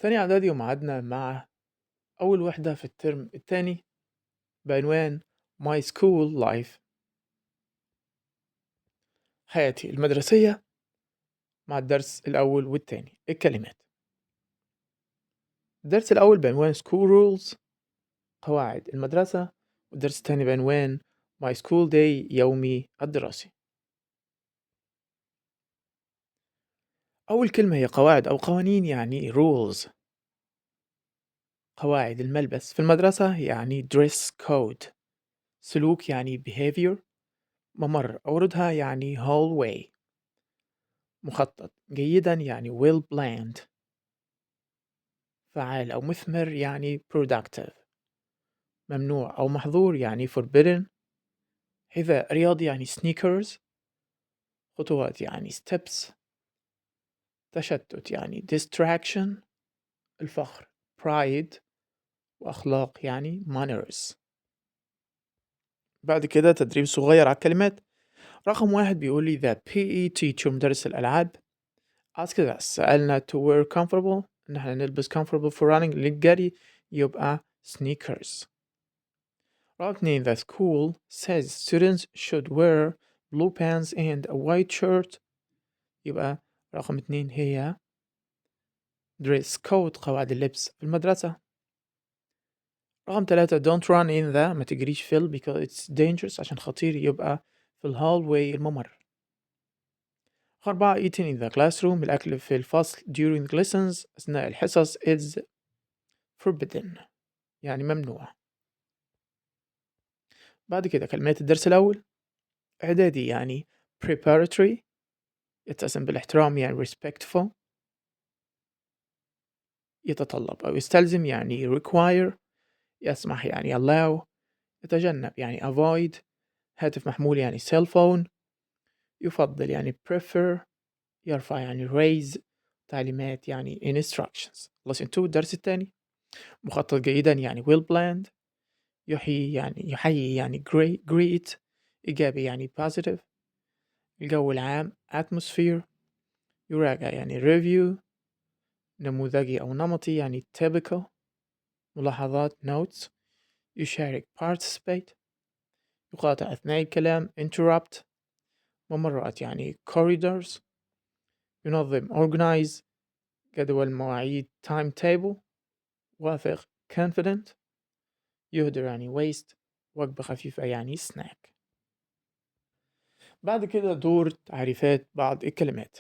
تاني إعدادي ومعادنا مع أول وحدة في الترم التاني بعنوان My School Life، حياتي المدرسية، مع الدرس الأول والتاني. الكلمات. الدرس الأول بعنوان School Rules، قواعد المدرسة، والدرس التاني بعنوان My School Day، يومي الدراسي. أول كلمة هي قواعد أو قوانين، يعني rules. قواعد الملبس في المدرسة يعني dress code. سلوك يعني behavior. ممر أوردها يعني hallway. مخطط جيدا يعني well planned. فعال أو مثمر يعني productive. ممنوع أو محظور يعني forbidden. حذاء رياضي يعني sneakers. خطوات يعني steps. تشتت يعني distraction. الفخر pride. وأخلاق يعني manners. بعد كده تدريب صغير على الكلمات. رقم 1 بيقول لي the PE teacher، مدرس الألعاب، asked us، سألنا to wear comfortable، إن احنا نلبس comfortable for running للجري، يبقى sneakers. رقم 2 the school says students should wear blue pants and a white shirt، يبقى رقم 2 هي dress code، قواعد اللبس في المدرسة. رقم 3 don't run in the، ما تجريش في because it's dangerous، عشان خطير، يبقى في hallway، الممر. رقم 4 eating in the classroom، الأكل في الفصل during lessons، أثناء الحصص is forbidden، يعني ممنوع. بعد كده كلمات الدرس الأول. إعدادي يعني preparatory، يتسم بالاحترام يعني respectful. يتطلب أو يستلزم يعني require. يسمح يعني allow. يتجنب يعني avoid. هاتف محمول يعني cell phone. يفضل يعني prefer. يرفع يعني raise. تعليمات يعني instructions. lesson 2 الدرس الثاني. مخطط جيدا يعني well planned. يحيي يعني greet. إيجابي يعني positive. الجو العام atmosphere. يراجع يعني review. نموذجي أو نمطي يعني typical. ملاحظات notes. يشارك participate. يقاطع أثناء الكلام interrupt. ممرات يعني corridors. ينظم organize. جدول مواعيد timetable. واثق confident. يهدر يعني waste. وجبة خفيفة يعني snack. بعد كده دور تعريفات بعض الكلمات.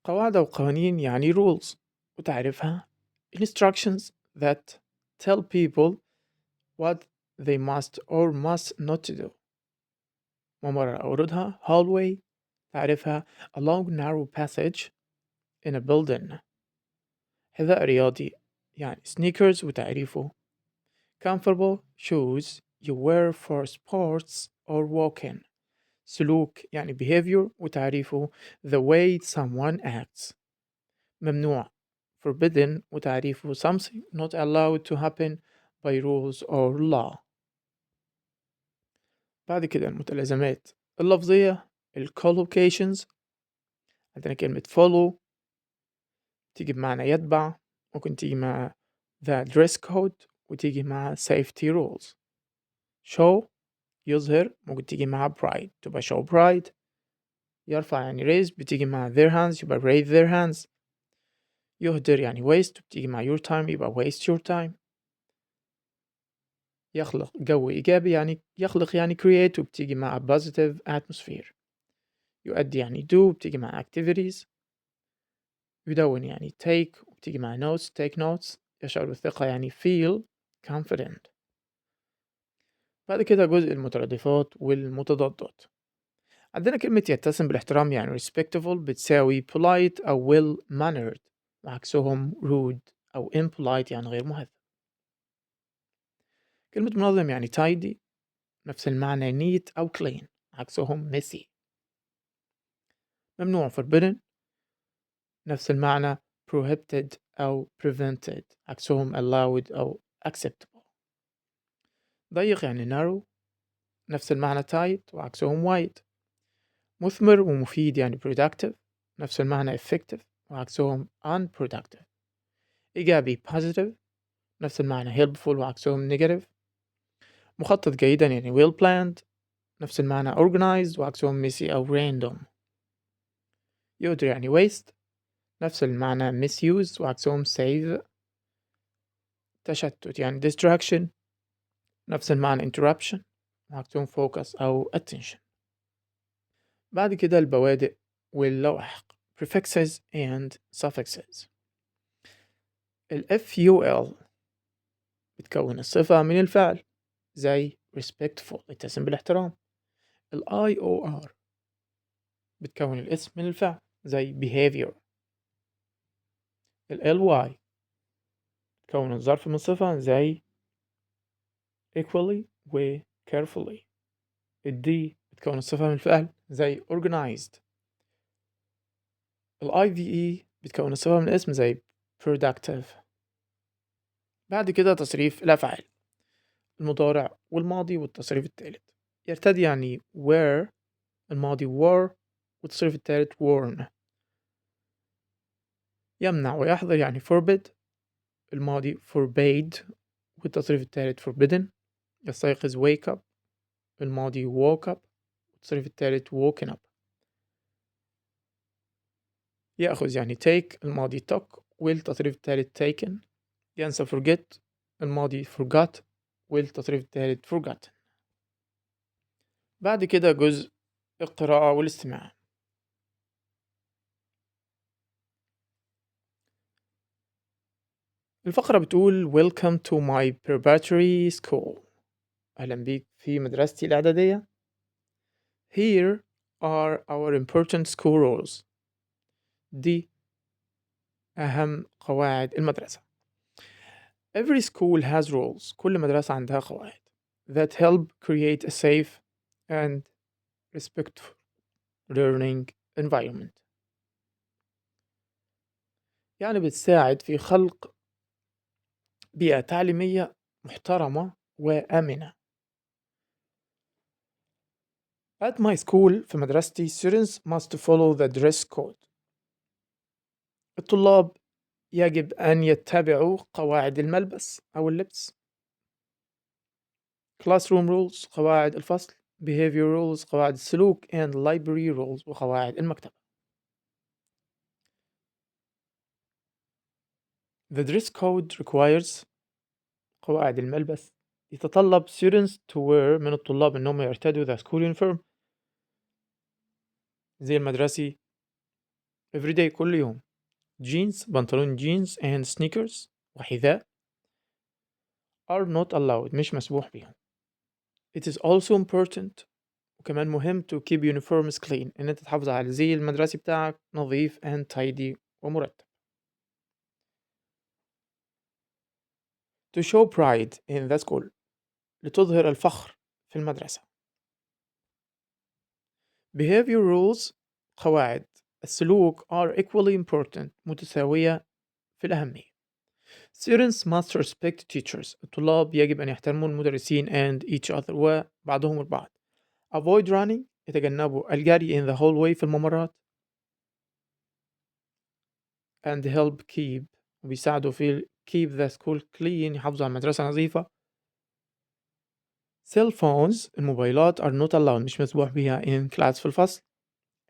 قواعد أو قوانين يعني rules، وتعرفها instructions that tell people what they must or must not do. ممر أوردها hallway، تعرفها a long narrow passage in a building. حذاء رياضي يعني sneakers، وتعريفه comfortable shoes you wear for sports or walking. سلوك يعني behavior، وتعريفه the way someone acts. ممنوع forbidden، وتعريفه something not allowed to happen by rules or law. بعد كده المتلازمات اللفظية collocations. عندنا كلمة follow تيجي بمعنى يتبع، ممكن تيجي مع the dress code، وتيجي مع safety rules. show يظهر، ممكن تيجي مع pride، تبقى show pride. يرفع يعني raise، بتيجي مع their hands، يبقى raise their hands. يهدر يعني waste، بتيجي مع your time، يبقى waste your time. يخلق جو إيجابي يعني يخلق يعني create، وبتيجي مع positive atmosphere. يؤدي يعني do، بتيجي مع activities. يدون يعني take، وبتيجي مع notes take notes. يشعر بالثقة يعني feel confident. بعد كده جزء المترادفات والمتضادات. عندنا كلمة يتسم بالاحترام يعني respectful، بتساوي polite أو well mannered، وعكسهم rude أو impolite يعني غير مهذب. كلمة منظم يعني tidy، نفس المعنى neat أو clean، عكسهم messy. ممنوع forbidden، نفس المعنى prohibited أو prevented، عكسهم allowed أو acceptable. ضيق يعني narrow، نفس المعنى tight، وعكسهم wide. مثمر ومفيد يعني productive، نفس المعنى effective، وعكسهم unproductive. إيجابي positive نفس المعنى helpful وعكسهم negative. مخطط جيدا يعني well planned نفس المعنى organized وعكسهم messy أو random. يقدر يعني waste نفس المعنى misuse وعكسهم save. تشتت يعني distraction نفس المعنى interruption وعكسهم focus أو attention. بعد كده البوادئ واللواحق prefixes and suffixes. ال FUL بتكون الصفة من الفعل زي respectful يتسم بالاحترام. ال IOR بتكون الاسم من الفعل زي behavior. ال LY بتكون الظرف من الصفة زي equally و carefully. ال D بتكون الصفة من الفعل زي organized. ال IVE بتكون الصفة من الاسم زي productive. بعد كده تصريف الأفعال المضارع والماضي والتصريف الثالث. يرتدي يعني wear الماضي wore والتصريف الثالث worn. يمنع ويحظر يعني forbid الماضي forbade والتصريف الثالث forbidden. يستيقظ wake up الماضي woke up والتصريف الثالث woken up. يأخذ يعني take الماضي took والتصريف الثالث taken. ينسى forget الماضي forgot والتصريف الثالث forgotten. بعد كده جزء القراءة والاستماع. الفقرة بتقول Welcome to my preparatory school. أهلا بيك في مدرستي الإعدادية. Here are our important school rules. دي أهم قواعد المدرسة. Every school has rules. كل مدرسة عندها قواعد that help create a safe and respectful learning environment. يعني بتساعد في خلق بيئة تعليمية محترمة وآمنة. At my school في مدرستي students must follow the dress code. الطلاب يجب أن يتبعوا قواعد الملبس أو اللبس. classroom rules قواعد الفصل. behavior rules قواعد السلوك and library rules وقواعد المكتبة. The dress code requires قواعد الملبس يتطلب students to wear من الطلاب أنهم يرتدوا the school uniform زي المدرسي everyday كل يوم. jeans بنطلون jeans and sneakers وحذاء are not allowed مش مسموح بهم. It is also important وكمان مهم to keep uniforms clean إن أنت تحافظ على الزي المدرسي بتاعك نظيف and tidy ومرتب. To show pride in the school لتظهر الفخر في المدرسة. Behavior rules قواعد السلوك are equally important متساوية في الأهمية. Students must respect teachers الطلاب يجب أن يحترموا المدرسين and each other وبعضهم البعض. Avoid running يتجنبوا الجري in the hallway في الممرات. And help keep وبيساعدوا في keep the school clean يحافظوا على المدرسة نظيفة. Cell phones الموبايلات are not allowed مش مسموح بها in class في الفصل.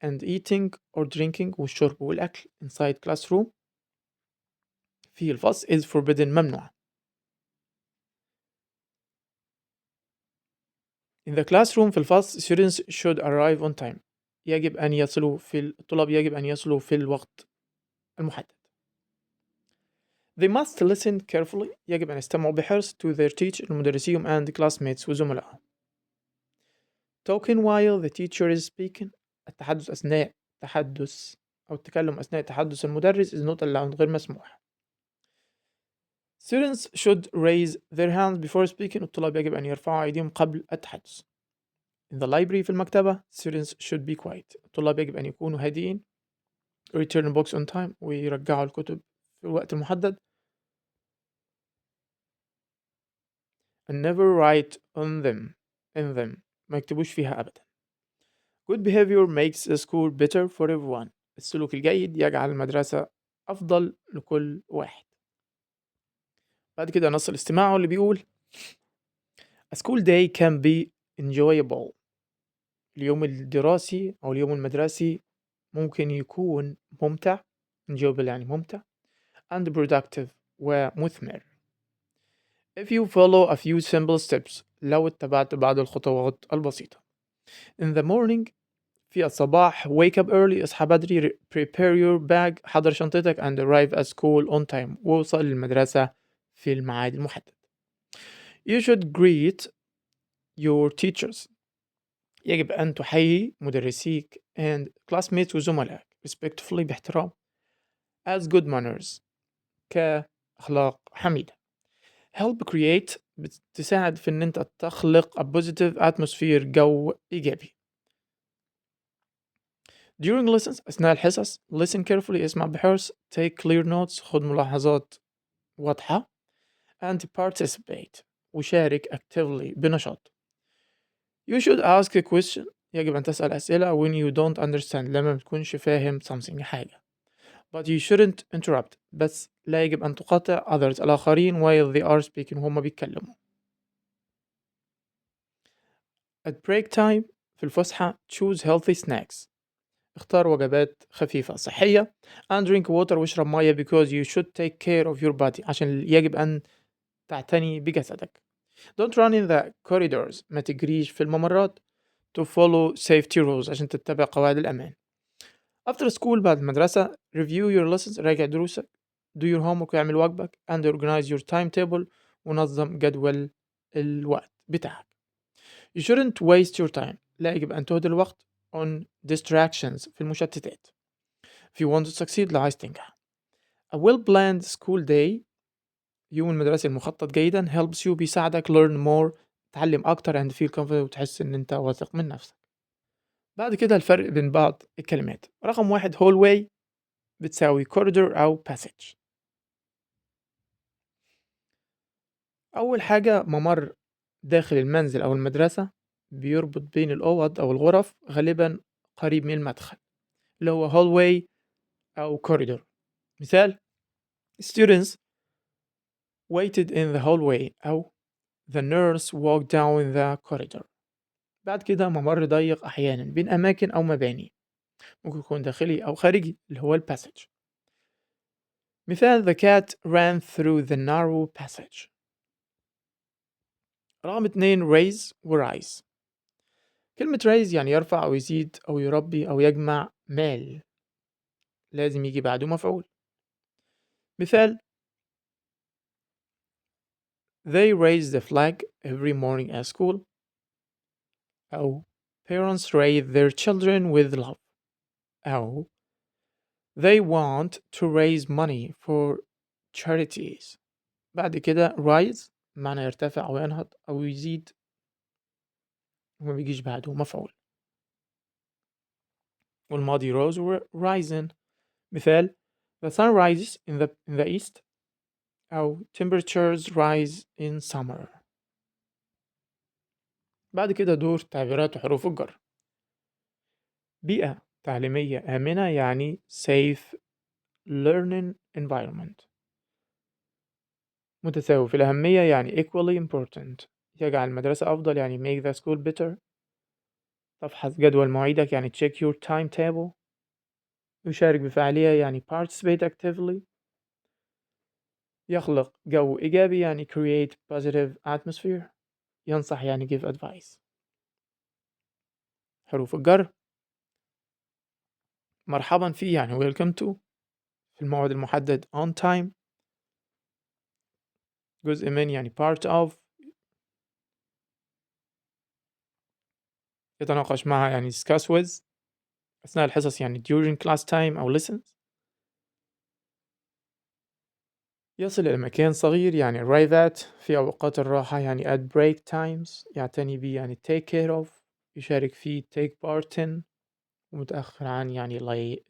And eating or drinking والشرب والأكل inside classroom في الفصل is forbidden ممنوع. In the classroom في الفصل students should arrive on time يجب أن يصلوا الطلاب يجب أن يصلوا في الوقت المحدد. They must listen carefully يجب أن يستمعوا بحرص to their teacher المدرسين and classmates وزملائهم. Talking while the teacher is speaking التحدث أثناء تحدث أو التكلم أثناء تحدث المدرس is not allowed غير مسموح. Students should raise their hands before speaking الطلاب يجب أن يرفعوا أيديهم قبل التحدث. In the library في المكتبة students should be quiet الطلاب يجب أن يكونوا هادئين. Return books on time ويرجعوا الكتب في الوقت المحدد. And never write on them in them ما يكتبوش فيها أبدا. Good behavior makes the school better for everyone السلوك الجيد يجعل المدرسة أفضل لكل واحد. بعد كده نص الاستماع واللي بيقول A school day can be enjoyable. اليوم الدراسي أو اليوم المدرسي ممكن يكون ممتع. enjoyable يعني ممتع and productive ومثمر if you follow a few simple steps. لو اتبعت بعض الخطوات البسيطة. in the morning في الصباح wake up early. اصحى بدري. prepare your bag. حضر شنطتك and arrive at school on time. ووصل للمدرسة في الميعاد المحدد. you should greet your teachers. يجب أن تحيي مدرسيك and classmates وزملائك respectfully باحترام as good manners كأخلاق حميدة. help create بتساعد في إن أنت تخلق a positive atmosphere جو إيجابي. during lessons أثناء الحصص listen carefully اسمع بحرص take clear notes خذ ملاحظات واضحة and participate وشارك actively بنشاط. you should ask a question. يجب أن تسأل أسئلة when you don't understand لما بتكونش فاهم something حاجة. but you shouldn't interrupt. بس لا يجب أن تقاطع others الآخرين while they are speaking وهم بيتكلموا. at break time في الفسحة choose healthy snacks. اختار وجبات خفيفة صحية and drink water واشرب مية because you should take care of your body عشان يجب أن تعتني بجسدك. don't run in the corridors. ما تجريش في الممرات to follow safety rules عشان تتبع قواعد الأمان. after school بعد المدرسة review your lessons. راجع دروسك do your homework واعمل واجبك and organize your timetable ونظم جدول الوقت بتاعك. you shouldn't waste your time. لا يجب أن تهدر الوقت on distractions في المشتتات. if you want to succeed لو عايز تنجح. a well planned school day يوم المدرسي المخطط جيدا helps you بيساعدك learn more تعلم أكتر and feel confident وتحس إن أنت واثق من نفسك. بعد كده الفرق بين بعض الكلمات. رقم 1 hallway بتساوي corridor أو passage. أول حاجة ممر داخل المنزل أو المدرسة بيربط بين الأوض أو الغرف غالبا قريب من المدخل اللي هو hallway أو corridor. مثال students waited in the hallway أو the nurse walked down the corridor. بعد كده ممر ضيق أحيانا بين أماكن أو مباني ممكن يكون داخلي أو خارجي اللي هو الباسج. مثال the cat ran through the narrow passage. رقم 2 raise و rise. كلمة raise يعني يرفع أو يزيد أو يربي أو يجمع مال لازم يجي بعده مفعول. مثال they raise the flag every morning at school أو parents raise their children with love أو they want to raise money for charities. بعد كده rise معنى يرتفع أو ينهض أو يزيد وما بيجيش بعده مفعول. والماضي rose و risen. مثال the sun rises in the east أو temperatures rise in summer. بعد كده دور تعبيرات وحروف الجر. بيئة تعليمية آمنة يعني safe learning environment. متساوي في الأهمية يعني equally important. يجعل المدرسة أفضل يعني make the school better. تفحص جدول مواعيدك يعني check your timetable. يشارك بفعالية يعني participate actively. يخلق جو إيجابي يعني create positive atmosphere. ينصح يعني give advice. حروف الجر. مرحبا فيه يعني welcome to في الموعد المحدد on time. جزء من يعني part of. يتناقش معها يعني discuss with. أثناء الحصص يعني during class time أو lessons. يصل إلى مكان صغير يعني arrive at. في أوقات الراحة يعني at break times. يعتني بيه يعني take care of. يشارك فيه take part in. ومتأخر عن يعني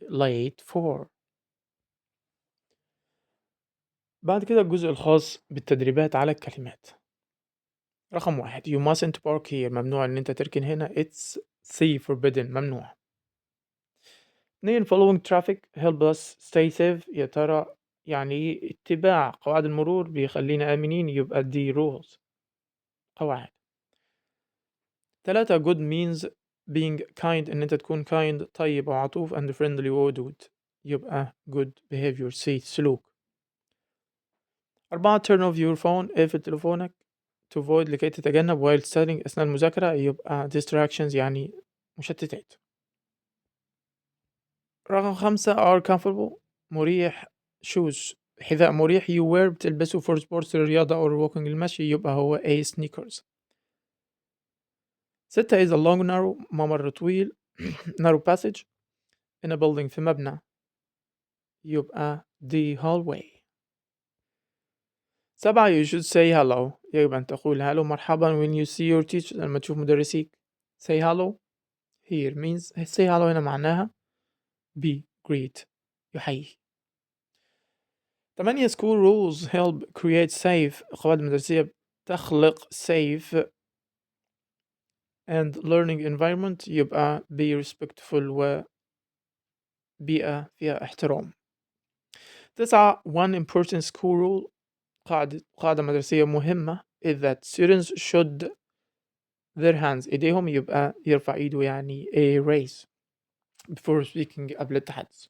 late for. بعد كده الجزء الخاص بالتدريبات على الكلمات. رقم 1 you mustn't park here ممنوع إن أنت تركن هنا. it's forbidden ممنوع. 2 following traffic help us stay safe. يا ترى يعني اتباع قواعد المرور بيخلينا آمنين، يبقى دي rules قواعد. 3 good means being kind، إن أنت تكون kind طيب وعطوف and friendly وودود، يبقى good behavior سلوك. 4 turn off your phone، اقفل تليفونك to avoid لكي تتجنب while studying أثناء المذاكرة، يبقى distractions يعني مشتتات. رقم 5 are comfortable، مريح shoes حذاء مريح you wear بتلبسه for sports الرياضة أو walking المشي، يبقى هو a sneakers. 6 is a long narrow ممر طويل narrow passage in a building في مبنى، يبقى the hallway. 7 you should say hello، يجب أن تقول hello مرحبا when you see your teacher لما تشوف مدرسيك. say hello here means say hello هنا معناها be greet يحيي. 8 school rules help create safe، القواعد المدرسية تخلق safe and learning environment، يبقى be respectful وبيئة فيها احترام. 9 one important school rule، قاعدة مدرسية مهمة is that students should their hands إيديهم، يبقى يرفع إيده يعني a raise before speaking قبل التحدث.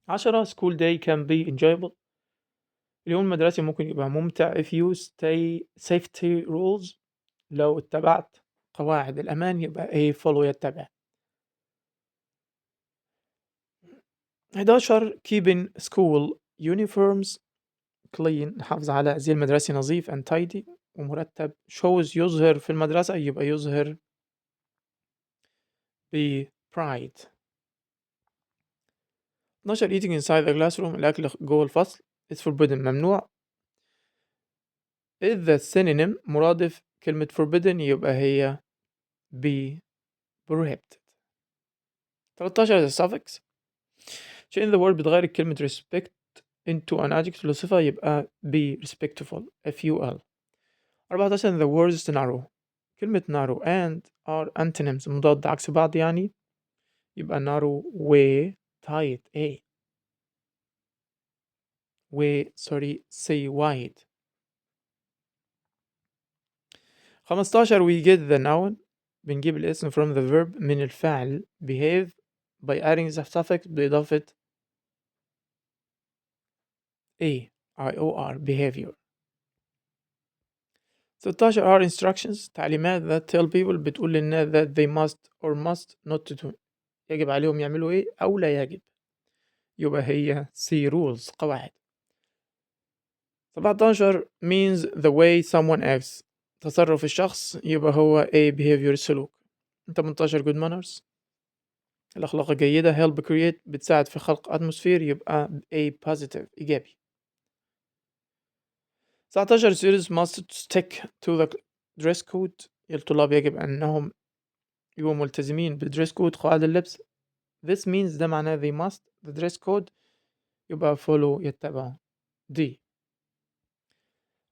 10 school day can be enjoyable، اليوم المدرسي ممكن يبقى ممتع if you stay safety rules، لو اتبعت قواعد الأمان يبقى a follow يتبع. 11 keeping school uniforms clean، نحافظ على زي المدرسي نظيف and tidy ومرتب. shows يظهر في المدرسة، يبقى يظهر ب pride. 12 eating inside the classroom، الأكل جوه الفصل is forbidden ممنوع. is the synonym مرادف كلمة forbidden، يبقى هي be prohibited. 13 the suffix change the word بتغير كلمة respect into an adjective لصفة، يبقى be respectful ful. 14 the words narrow، كلمة narrow and are antonyms مضاد عكس بعض يعني، يبقى narrow و tight say wide. 15 we get the noun، بنجيب الاسم from the verb من الفعل behave by adding the suffix بإضافة ior behavior. 16 are instructions تعليمات that tell people بتقول للناس that they must or must not to do، يجب عليهم يعملوا ايه أو لا يجب، يبقى هي C rules قواعد. 17 means the way someone acts، تصرف الشخص، يبقى هو a behavior سلوك. 18 good manners، الأخلاق الجيدة help create بتساعد في خلق atmosphere، يبقى a positive إيجابي. 19 students must stick to the dress code، الطلاب يجب أنهم يكونوا ملتزمين بالدريس كود قواعد اللبس. this means ده معناه they must the dress code، يبقى follow يتبع D.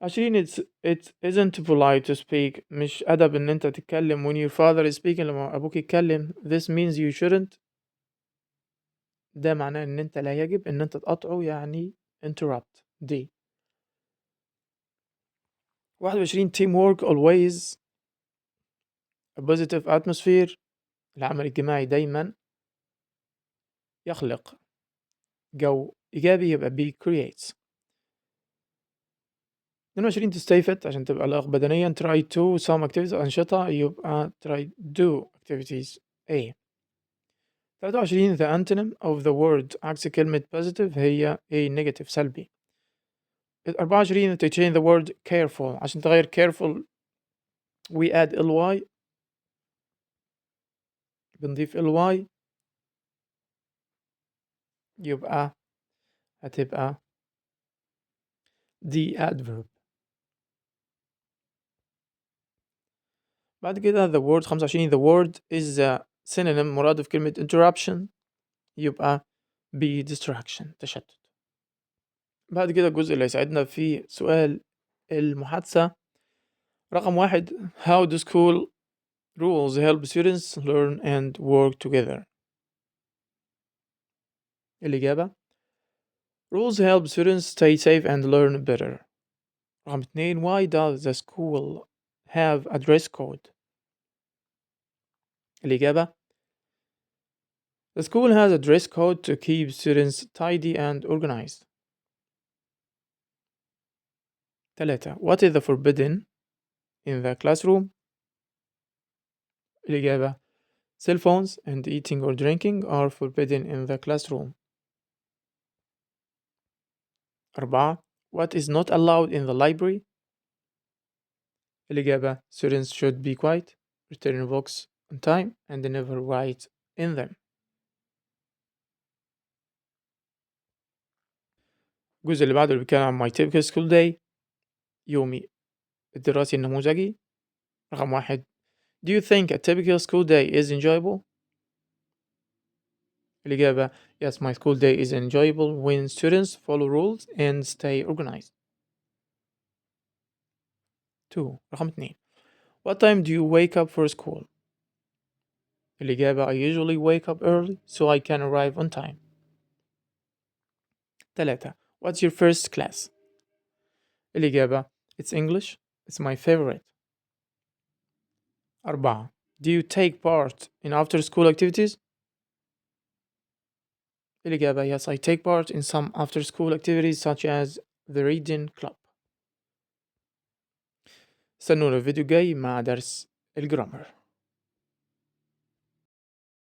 20 it isn't polite to speak، مش أدب إن أنت تتكلم when your father is speaking لما أبوك يتكلم. this means you shouldn't، ده معناه إن أنت لا يجب إن أنت تقاطعه يعني interrupt D. 21 teamwork always a positive atmosphere، العمل الجماعي دايما يخلق جو إيجابي، يبقى be creates. 22 to stay fit عشان تبقى لياقة بدنيا try to some activities أنشطة، يبقى try do activities A. 23 the antonym of the word عكس كلمة positive هي a negative سلبي. 24 to change the word careful عشان تغير careful we add ly، بنضيف ly يبقى هتبقى the adverb. بعد كده the word 25 the word is a synonym مرادف كلمة interruption، يبقى be distraction تشتت. بعد كده الجزء اللي هيساعدنا في سؤال المحادثة رقم 1 how do school rules help students learn and work together. الإجابة rules help students stay safe and learn better. رقم 2 why does the school have a dress code؟ الإجابة the school has a dress code to keep students tidy and organized. 3 what is the forbidden in the classroom؟ الإجابة cell phones and eating or drinking are forbidden in the classroom. 4 what is not allowed in the library؟ الإجابة students should be quiet, return books on time and never write in them. الجزء اللي بعده اللي بيتكلم عن my typical school day يومي الدراسي النموذجي. رقم 1 do you think a typical school day is enjoyable؟ الإجابة yes my school day is enjoyable when students follow rules and stay organized. 2 رقم 2 what time do you wake up for school؟ الإجابة I usually wake up early so I can arrive on time. 3 what's your first class؟ الإجابة it's English it's my favorite. 4 do you take part in after school activities؟ الإجابة yes I take part in some after school activities such as the reading club. استنونا الفيديو الجاي مع درس الجرامر.